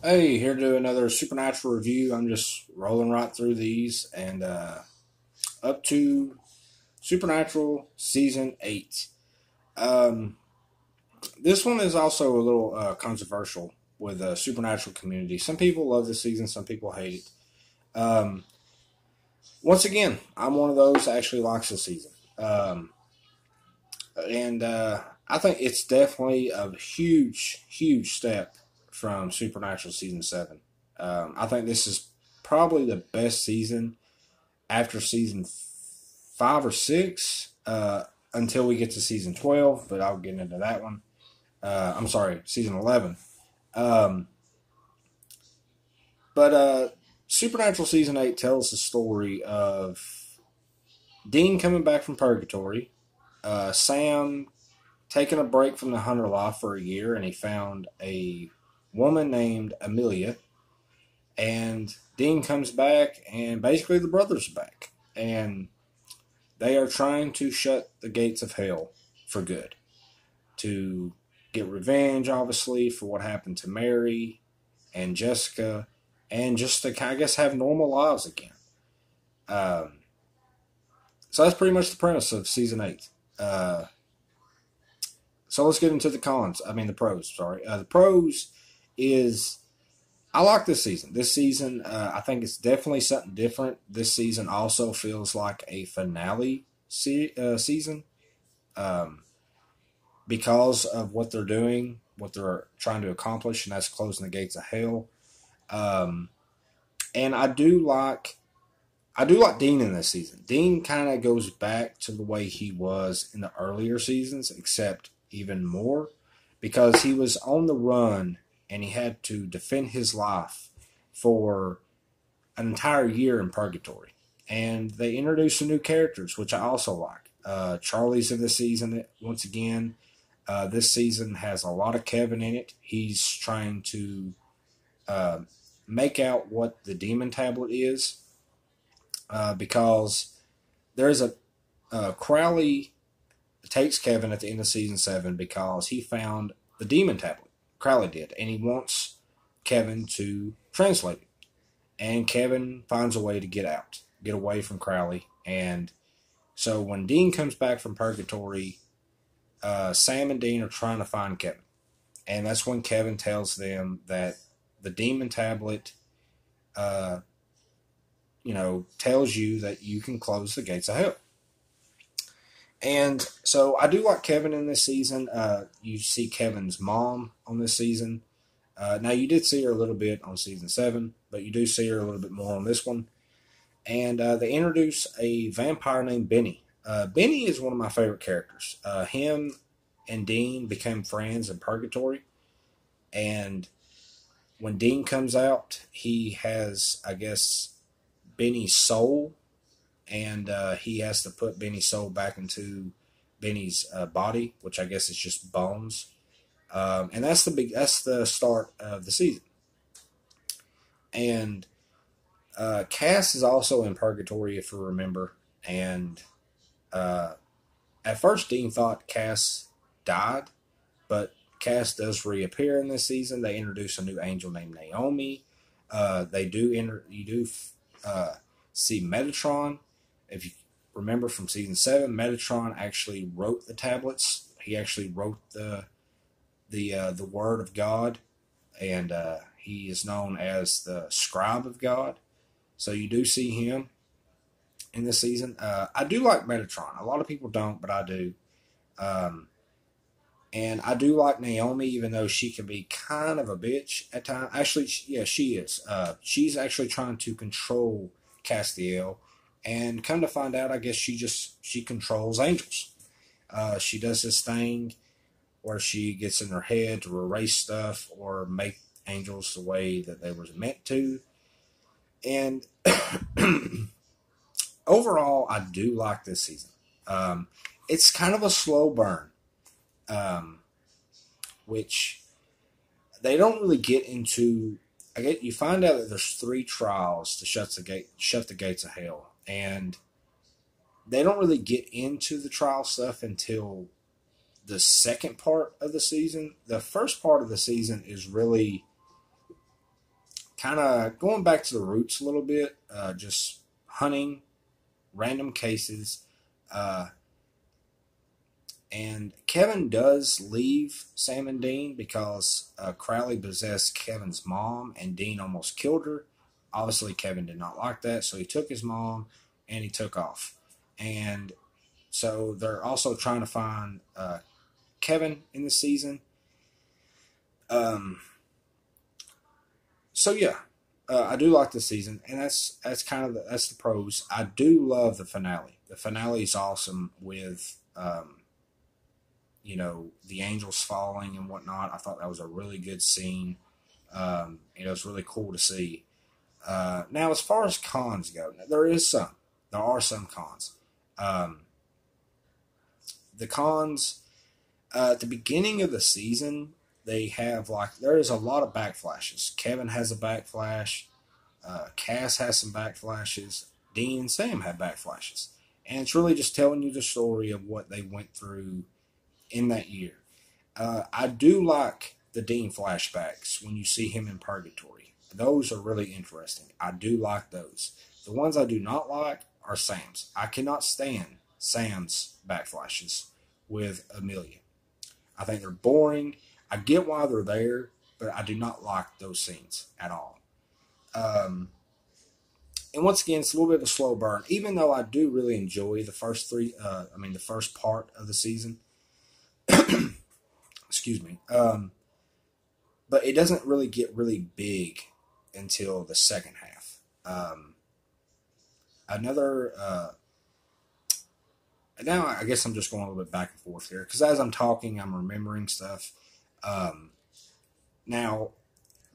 Hey, here to do another Supernatural review. I'm just rolling right through these and up to Supernatural Season 8. Um, this one is also a little controversial with the Supernatural community. Some people love this season, some people hate it. Once again, I'm one of those that actually likes the season. And I think it's definitely a huge, huge step from Supernatural Season 7. I think this is probably the best season after season 5 or 6 until we get to season 12, but I'll get into that one. I'm sorry, season 11. Um, but Supernatural season 8 tells the story of Dean coming back from purgatory, Sam taking a break from the hunter life for a year, and he found a woman named Amelia. And Dean comes back, and basically the brothers are back. And they are trying to shut the gates of hell for good. To get revenge, obviously, for what happened to Mary and Jessica, and just to, I guess, have normal lives again. Um, so that's pretty much the premise of season 8. Uh, so let's get into the cons. I mean, the pros, sorry. The pros is I like this season. This season, I think it's definitely something different. This season also feels like a finale season um, because of what they're doing, what they're trying to accomplish, and that's closing the gates of hell. Um, and I do like Dean in this season. Dean kind of goes back to the way he was in the earlier seasons, except even more, because he was on the run and he had to defend his life for an entire year in purgatory. And they introduced some new characters, which I also like. Charlie's in this season once again. This season has a lot of Kevin in it. He's trying to uh, make out what the demon tablet is because there's a Crowley takes Kevin at the end of season 7 because he found the demon tablet. Crowley did, and he wants Kevin to translate it. And Kevin finds a way to get out, get away from Crowley. And so when Dean comes back from purgatory, Sam and Dean are trying to find Kevin. And that's when Kevin tells them that the demon tablet, uh, tells you that you can close the gates of hell. And so I do like Kevin in this season. You see Kevin's mom on this season. Now, you did see her a little bit on season 7, but you do see her a little bit more on this one. And they introduce a vampire named Benny. Benny is one of my favorite characters. Him and Dean became friends in Purgatory. And when Dean comes out, he has, I guess, Benny's soul. And he has to put Benny's soul back into Benny's body, which I guess is just bones. And that's the start of the season. And Cass is also in purgatory, if you remember. And uh, at first, Dean thought Cass died, but Cass does reappear in this season. They introduce a new angel named Naomi. You do see Metatron. If you remember from season 7, Metatron actually wrote the tablets. He actually wrote the word of God, and he is known as the scribe of God. So you do see him in this season. I do like Metatron. A lot of people don't, but I do. Um, and I do like Naomi, even though she can be kind of a bitch at times. Actually, yeah, she is. She's actually trying to control Castiel, and come to find out, I guess she controls angels. She does this thing where she gets in her head to erase stuff or make angels the way that they were meant to. And overall, I do like this season. It's kind of a slow burn, um, which they don't really get into. You find out that there's 3 trials to shut the gates of hell, and they don't really get into the trial stuff until the second part of the season. The first part of the season is really kind of going back to the roots a little bit, just hunting random cases. Uh, and Kevin does leave Sam and Dean because Crowley possessed Kevin's mom, and Dean almost killed her. Obviously, Kevin did not like that, so he took his mom and he took off. And so they're also trying to find Kevin in the season. Um, so yeah, I do like the season, and that's kind of that's the pros. I do love the finale. The finale is awesome with the angels falling and whatnot. I thought that was a really good scene. It was really cool to see. Now, as far as cons go, there are some cons. Um, the cons at the beginning of the season, they have there is a lot of backflashes. Kevin has a backflash. Cass has some backflashes. Dean and Sam have backflashes, and it's really just telling you the story of what they went through in that year. I do like the Dean flashbacks when you see him in purgatory. Those are really interesting. I do like those. The ones I do not like are Sam's. I cannot stand Sam's backflashes with Amelia. I think they're boring. I get why they're there, but I do not like those scenes at all. Um, and once again, it's a little bit of a slow burn, even though I do really enjoy the the first part of the season. Excuse me. But it doesn't really get really big until the second half. Another, now I guess I'm just going a little bit back and forth here because as I'm talking, I'm remembering stuff. Um, Now,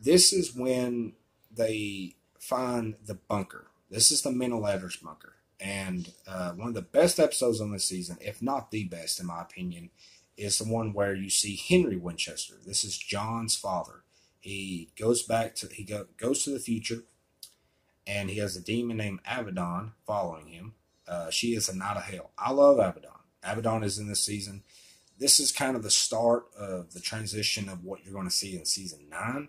this is when they find the bunker. This is the Mental-Letters bunker. And one of the best episodes on this season, if not the best in my opinion, is the one where you see Henry Winchester. This is John's father. He goes goes to the future, and he has a demon named Abaddon following him. She is a Knight of Hell. I love Abaddon. Abaddon is in this season. This is kind of the start of the transition of what you're going to see in season 9.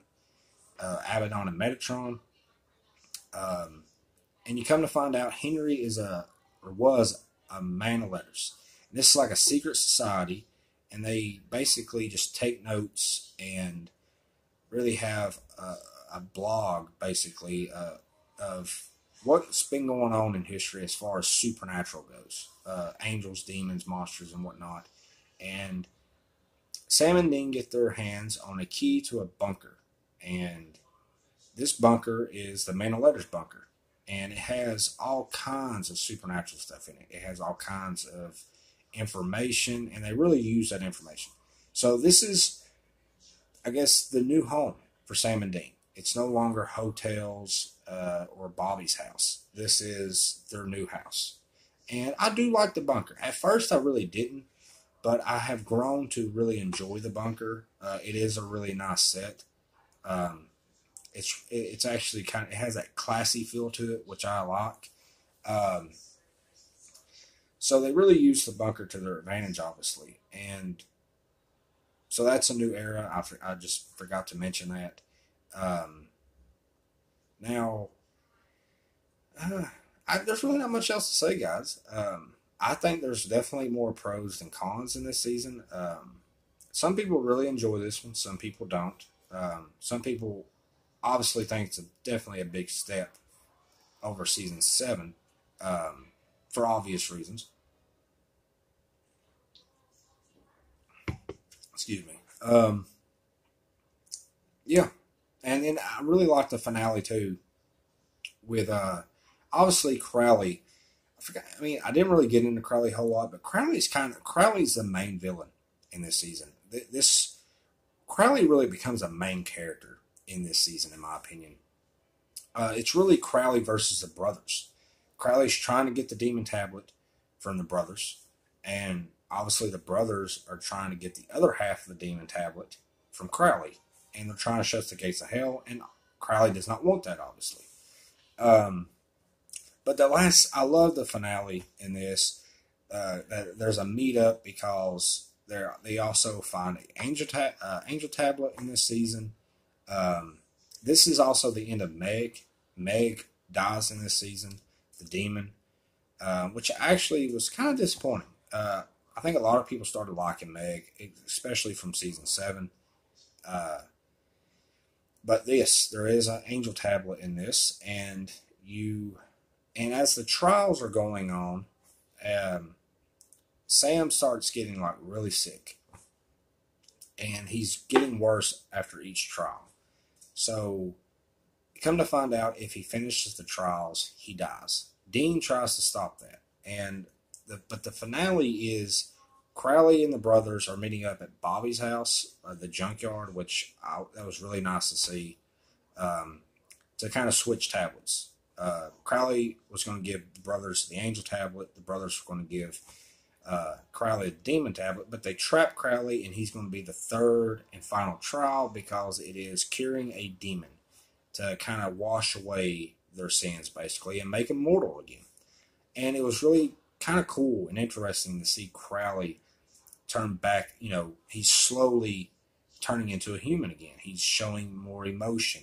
Abaddon and Metatron. And you come to find out Henry was a man of letters. And this is like a secret society, and they basically just take notes and really have a blog, basically, of what's been going on in history as far as supernatural goes. Angels, demons, monsters, and whatnot. And Sam and Dean get their hands on a key to a bunker. And this bunker is the Mental-Letters bunker. And it has all kinds of supernatural stuff in it. It has all kinds of information, and they really use that information. So this is, I guess, the new home for Sam and Dean. It's no longer hotels or Bobby's house. This is their new house. And I do like the bunker. At first, I really didn't, but I have grown to really enjoy the bunker. It is a really nice set. It's actually it has that classy feel to it, which I like. So they really use the bunker to their advantage, obviously, and so that's a new era. I just forgot to mention that. Now, there's really not much else to say, guys. I think there's definitely more pros than cons in this season. Some people really enjoy this one. Some people don't. Some people obviously think it's definitely a big step over season 7 for obvious reasons. Excuse me. Yeah. And then I really like the finale too with obviously Crowley. I didn't really get into Crowley a whole lot, but Crowley's the main villain in this season. This Crowley really becomes a main character in this season, in my opinion. It's really Crowley versus the brothers. Crowley's trying to get the demon tablet from the brothers, and obviously the brothers are trying to get the other half of the demon tablet from Crowley, and they're trying to shut the gates of hell, and Crowley does not want that, obviously. But I love the finale in this. There's a meetup because they also find an angel tablet in this season. this is also the end of Meg. Meg dies in this season, the demon, which actually was kind of disappointing. I think a lot of people started liking Meg, especially from season 7. Uh, but there is an angel tablet in this, and as the trials are going on, Sam starts getting like really sick, and he's getting worse after each trial. So, come to find out, if he finishes the trials, he dies. Dean tries to stop that, but the finale is Crowley and the brothers are meeting up at Bobby's house, the junkyard, that was really nice to see, to kind of switch tablets. Crowley was going to give the brothers the angel tablet. The brothers were going to give Crowley a demon tablet, but they trap Crowley, and he's going to be the third and final trial because it is curing a demon to kind of wash away their sins, basically, and make them mortal again. And it was really kind of cool and interesting to see Crowley turn back. He's slowly turning into a human again. He's showing more emotion.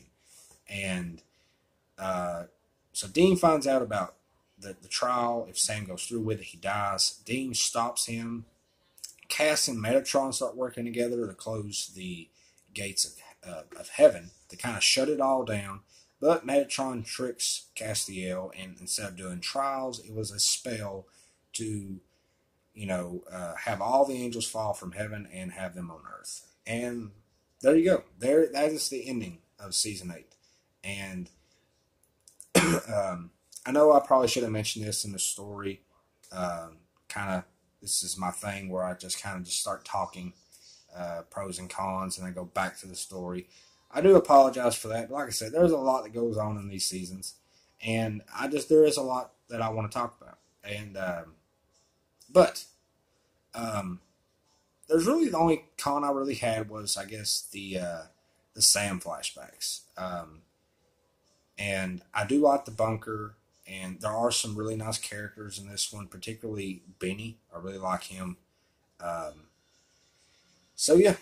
And so Dean finds out about the trial. If Sam goes through with it, he dies. Dean stops him. Cass and Metatron start working together to close the gates of heaven, to kind of shut it all down. But Metatron tricks Castiel, and instead of doing trials, it was a spell to, have all the angels fall from heaven and have them on earth. And there you go. That is the ending of season 8. And I know I probably should have mentioned this in the story. This is my thing where I just start talking pros and cons, and I go back to the story. I do apologize for that, but like I said, there's a lot that goes on in these seasons, and there is a lot that I want to talk about. And but there's really the only con I really had was, I guess, the Sam flashbacks. And I do like the bunker, and there are some really nice characters in this one, particularly Benny. I really like him. So yeah,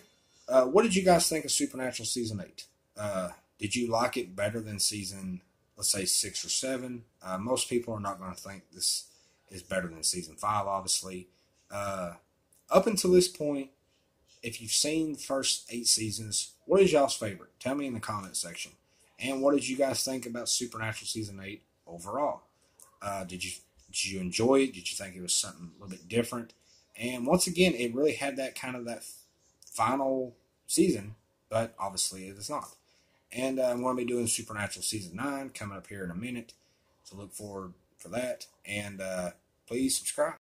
what did you guys think of Supernatural Season 8? Did you like it better than season, let's say, 6 or 7? Most people are not going to think this is better than season 5, obviously. Up until this point, if you've seen the first 8 seasons, what is y'all's favorite? Tell me in the comment section. And what did you guys think about Supernatural Season 8 overall? Did you enjoy it? Did you think it was something a little bit different? And once again, it really had that final season, but obviously it is not. And I'm going to be doing Supernatural Season 9 coming up here in a minute, so look forward for that. And please subscribe.